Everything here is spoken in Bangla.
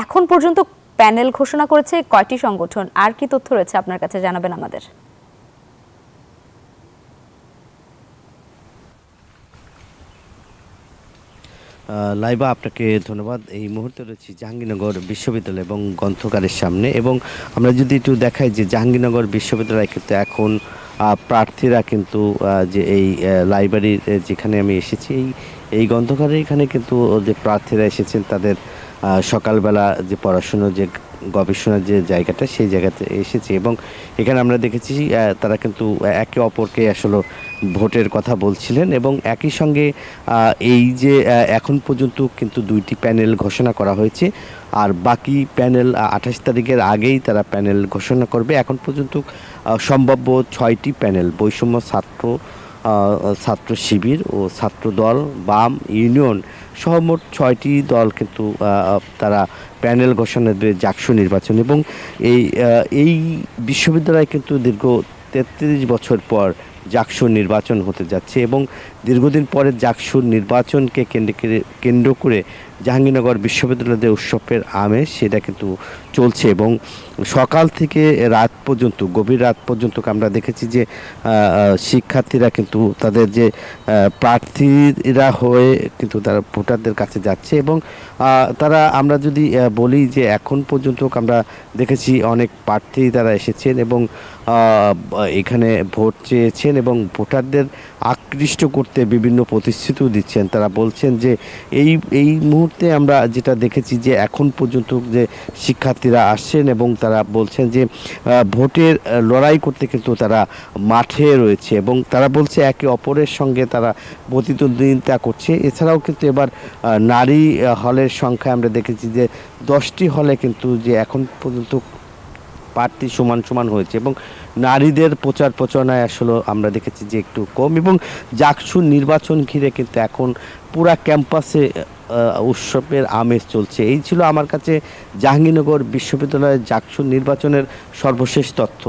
এখন পর্যন্ত প্যানেল ঘোষণা করেছে কয়টি সংগঠন, আর কি তথ্য রয়েছে আপনার কাছে জানাবেন আমাদের। লাইবা, আপনাকে ধন্যবাদ। এই মুহূর্তে রয়েছি জাহাঙ্গীরনগর বিশ্ববিদ্যালয় এবং গ্রন্থাগারের সামনে, এবং আমরা যদি একটু দেখাই যে জাহাঙ্গীরনগর বিশ্ববিদ্যালয় কিন্তু এখন প্রার্থীরা কিন্তু যে এই লাইব্রেরির যেখানে আমি এসেছি এই গ্রন্থাগারে, এখানে কিন্তু যে প্রার্থীরা এসেছেন তাদের সকালবেলা যে পড়াশুনো যে গবেষণার যে জায়গাটা সেই জায়গাতে এসেছে, এবং এখানে আমরা দেখেছি তারা কিন্তু একে অপরকে আসলে ভোটের কথা বলছিলেন, এবং একই সঙ্গে এই যে এখন পর্যন্ত কিন্তু 2টি প্যানেল ঘোষণা করা হয়েছে, আর বাকি প্যানেল 28 তারিখের আগেই তারা প্যানেল ঘোষণা করবে। এখন পর্যন্ত সম্ভাব্য 6টি প্যানেল বৈষম্য ছাত্র শিবির ও ছাত্র দল, বাম, ইউনিয়ন সহ মোট 6টি দল কিন্তু তারা প্যানেল ঘোষণা দেবে জাকসু নির্বাচন। এবং এই বিশ্ববিদ্যালয় কিন্তু দীর্ঘ 33 বছর পর জাকসু নির্বাচন হতে যাচ্ছে, এবং দীর্ঘদিন পরে জাকসু নির্বাচনকে কেন্দ্র করে জাহাঙ্গীরনগর বিশ্ববিদ্যালয়ের যে উৎসবের আমেজ সেটা কিন্তু চলছে, এবং সকাল থেকে রাত পর্যন্ত, গভীর রাত পর্যন্ত আমরা দেখেছি যে শিক্ষার্থীরা কিন্তু তাদের যে প্রার্থীরা হয়ে কিন্তু তারা ভোটারদের কাছে যাচ্ছে, এবং তারা, আমরা যদি বলি যে এখন পর্যন্ত আমরা দেখেছি অনেক প্রার্থী তারা এসেছেন এবং এখানে ভোট চেয়েছেন, এবং ভোটারদের আকৃষ্ট করতে বিভিন্ন প্রতিশ্রুতিও দিচ্ছেন। তারা বলছেন যে এই মুহূর্তে আমরা যেটা দেখেছি যে এখন পর্যন্ত যে শিক্ষার্থীরা আসছেন এবং তারা বলছেন যে ভোটের লড়াই করতে কিন্তু তারা মাঠে রয়েছে, এবং তারা বলছে একে অপরের সঙ্গে তারা প্রতিদ্বন্দ্বিতা করছে। এছাড়াও কিন্তু এবার নারী হলের সংখ্যা আমরা দেখেছি যে 10টি হলে কিন্তু যে এখন পর্যন্ত প্রার্থী সমান সমান হয়েছে, এবং নারীদের প্রচার প্রচারণায় আসলে আমরা দেখেছি যে একটু কম, এবং জাকসু নির্বাচন ঘিরে কিন্তু এখন পুরা ক্যাম্পাসে উৎসবের আমেজ চলছে। এই ছিল আমার কাছে জাহাঙ্গীরনগর বিশ্ববিদ্যালয়ের জাকসু নির্বাচনের সর্বশেষ তথ্য।